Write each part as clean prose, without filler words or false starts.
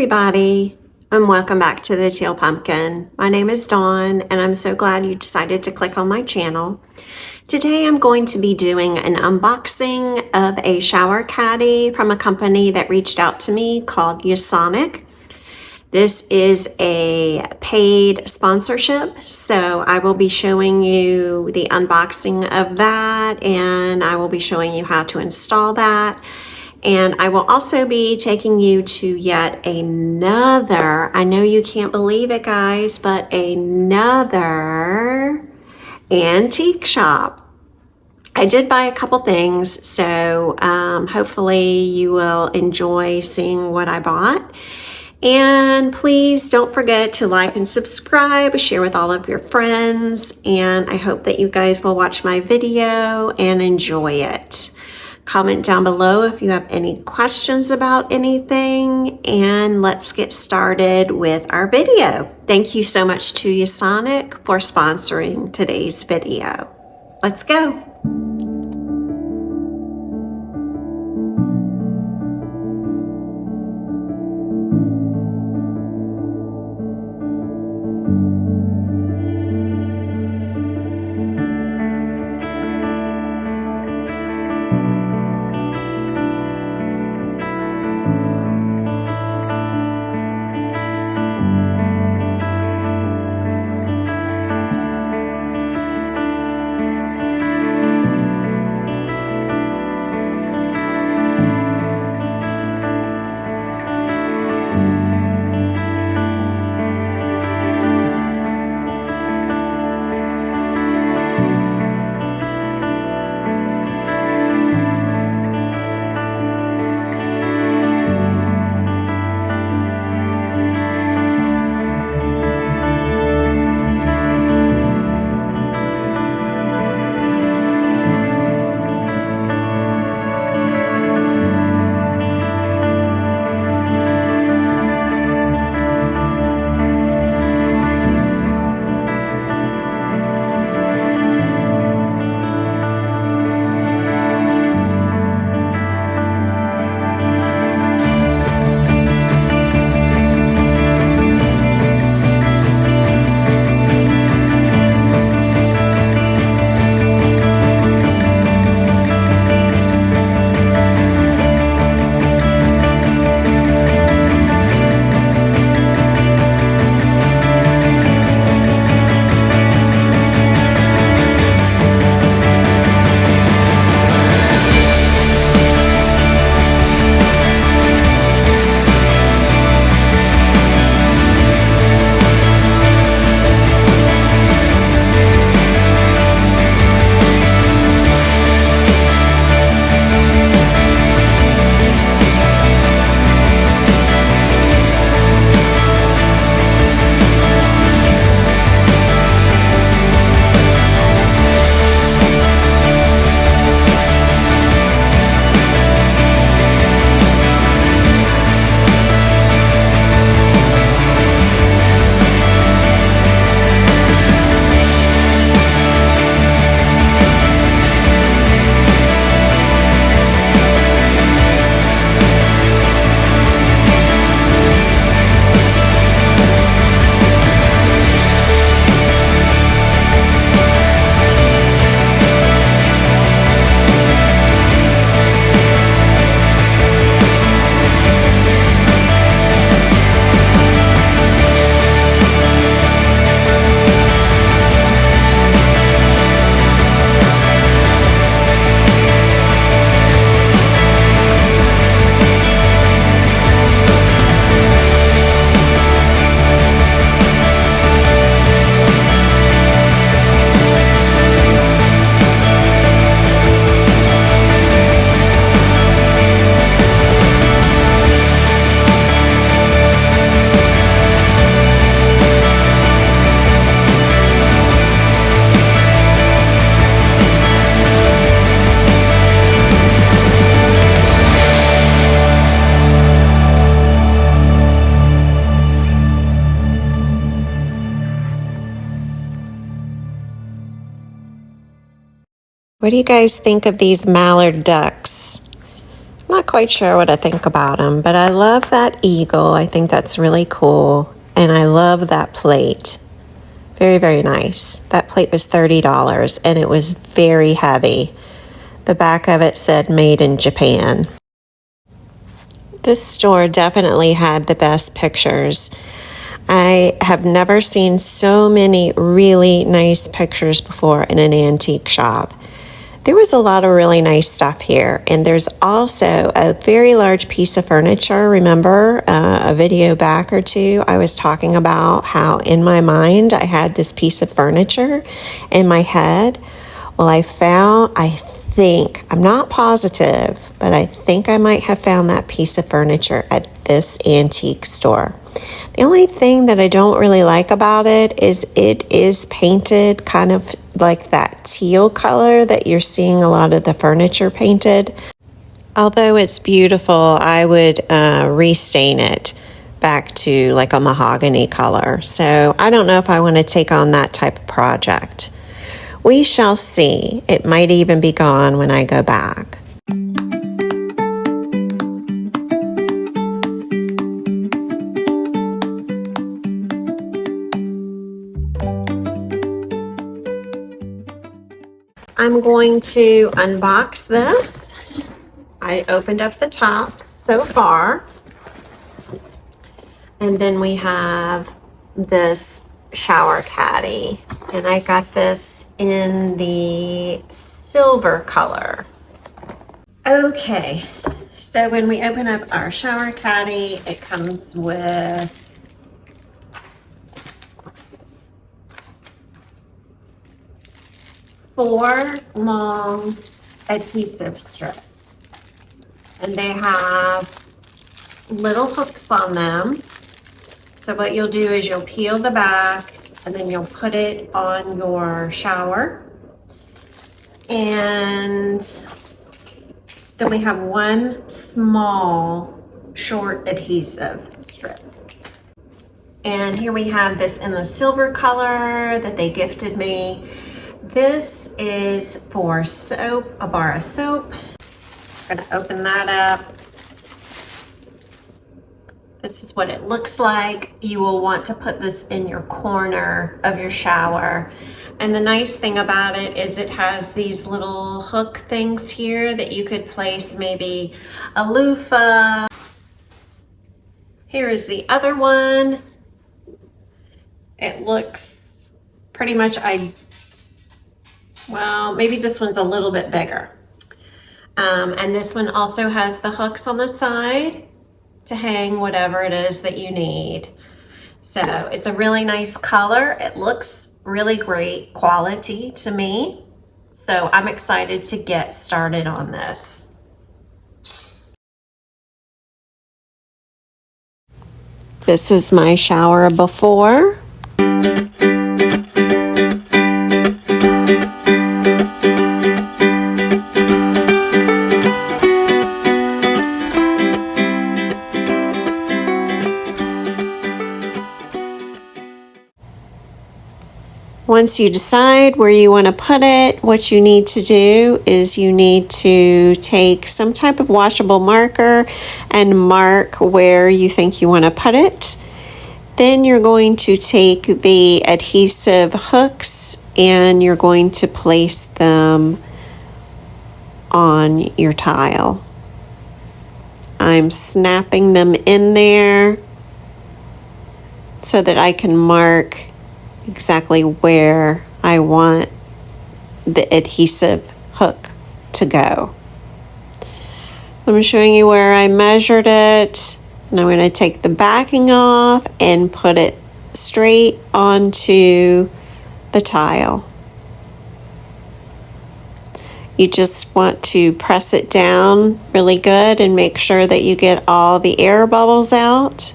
everybody, and welcome back to the Teal Pumpkin. My name is Dawn, and I'm so glad you decided to click on my channel. Today I'm going to be doing an unboxing of a shower caddy from a company that reached out to me called Yasonic. This is a paid sponsorship, so I will be showing you the unboxing of that, and I will be showing you how to install that. And I will also be taking you to yet another, I know you can't believe it, guys, but another antique shop. I did buy a couple things, so hopefully you will enjoy seeing what I bought. And please don't forget to like and subscribe, share with all of your friends, and I hope that you guys will watch my video and enjoy it. Comment down below if you have any questions about anything, and let's get started with our video. Thank you so much to Yasonic for sponsoring today's video. Let's go. What do you guys think of these mallard ducks? Not quite sure what I think about them, but I love that eagle. I think that's really cool. And I love that plate. Very, very nice. That plate was $30 and it was very heavy. The back of it said made in Japan. This store definitely had the best pictures. I have never seen so many really nice pictures before in an antique shop. There was a lot of really nice stuff here, and there's also a very large piece of furniture. Remember a video back or two, I was talking about how in my mind I had this piece of furniture in my head. Well, I think, I'm not positive, but I think I might have found that piece of furniture at this antique store. The only thing that I don't really like about it is painted kind of like that teal color that you're seeing a lot of the furniture painted. Although it's beautiful, I would restain it back to like a mahogany color. So I don't know if I want to take on that type of project. We shall see. It might even be gone when I go back. I'm going to unbox this. I opened up the tops so far. And then we have this shower caddy. And I got this in the silver color. Okay, so when we open up our shower caddy, it comes with four long adhesive strips, and they have little hooks on them. So what you'll do is you'll peel the back and then you'll put it on your shower, and then we have one small short adhesive strip. And here we have this in the silver color that they gifted me. This is for soap, a bar of soap. I'm gonna open that up. This is what it looks like. You will want to put this in your corner of your shower. And the nice thing about it is it has these little hook things here that you could place maybe a loofah. Here is the other one. It looks pretty much well, maybe this one's a little bit bigger. And this one also has the hooks on the side to hang whatever it is that you need. So it's a really nice color. It looks really great quality to me. So I'm excited to get started on this. This is my shower before. Once you decide where you want to put it, what you need to do is you need to take some type of washable marker and mark where you think you want to put it. Then you're going to take the adhesive hooks and you're going to place them on your tile. I'm snapping them in there so that I can mark exactly where I want the adhesive hook to go. I'm showing you where I measured it, and I'm going to take the backing off and put it straight onto the tile. You just want to press it down really good and make sure that you get all the air bubbles out.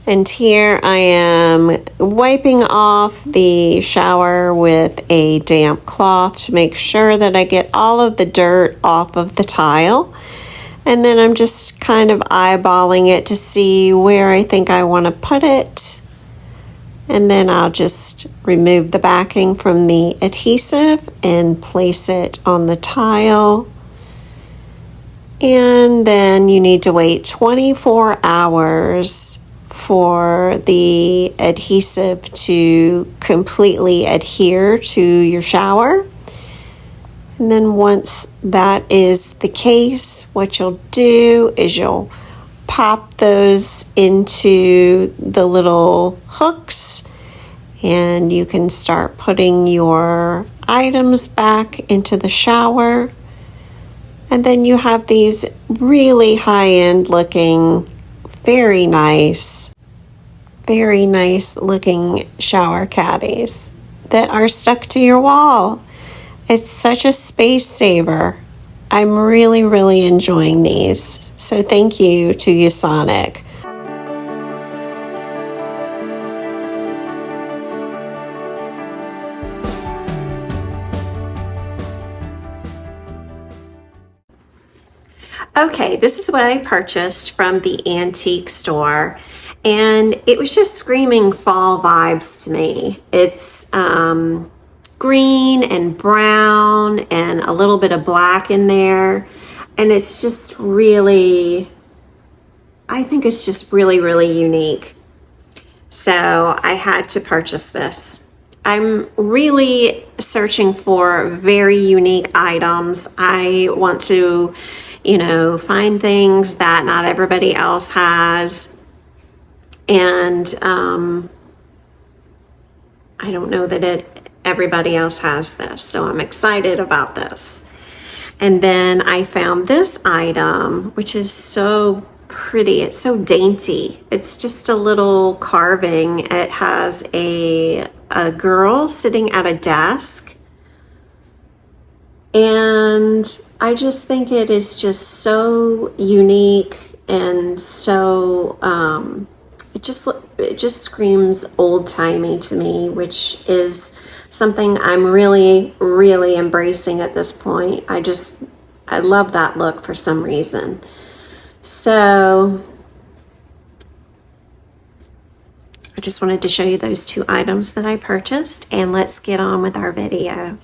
And here I am wiping off the shower with a damp cloth to make sure that I get all of the dirt off of the tile. And then I'm just kind of eyeballing it to see where I think I want to put it. And then I'll just remove the backing from the adhesive and place it on the tile. And then you need to wait 24 hours for the adhesive to completely adhere to your shower. And then once that is the case, what you'll do is you'll pop those into the little hooks, and you can start putting your items back into the shower. And then you have these really high-end looking, very nice looking shower caddies that are stuck to your wall. It's such a space saver. I'm really enjoying these. So thank you to Yasonic. Okay, this is what I purchased from the antique store, and it was just screaming fall vibes to me. It's green and brown and a little bit of black in there, and it's just really, I think it's just really unique. So I had to purchase this. I'm really searching for very unique items. I want to, find things that not everybody else has. And I don't know that everybody else has this, so I'm excited about this. And then I found this item, which is so pretty. It's so dainty. It's just a little carving. It has a girl sitting at a desk. And I just think it is just so unique and so, it just screams old-timey to me, which is something I'm really embracing at this point. I love that look for some reason. So I just wanted to show you those two items that I purchased, and let's get on with our video.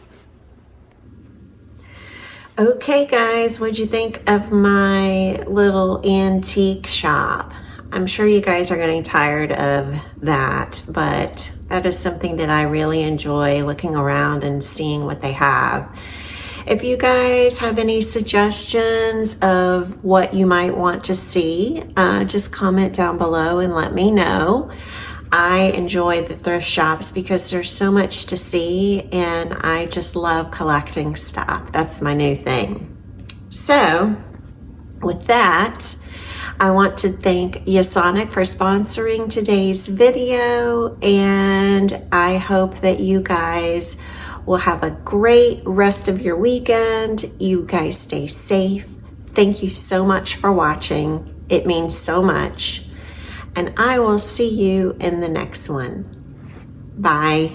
Okay guys, what'd you think of my little antique shop? I'm sure you guys are getting tired of that, but that is something that I really enjoy, looking around and seeing what they have. If you guys have any suggestions of what you might want to see, just comment down below and let me know. I enjoy the thrift shops because there's so much to see, and I just love collecting stuff. That's my new thing. So with that, I want to thank Yasonic for sponsoring today's video, and I hope that you guys will have a great rest of your weekend. You guys stay safe. Thank you so much for watching. It means so much. And I will see you in the next one. Bye.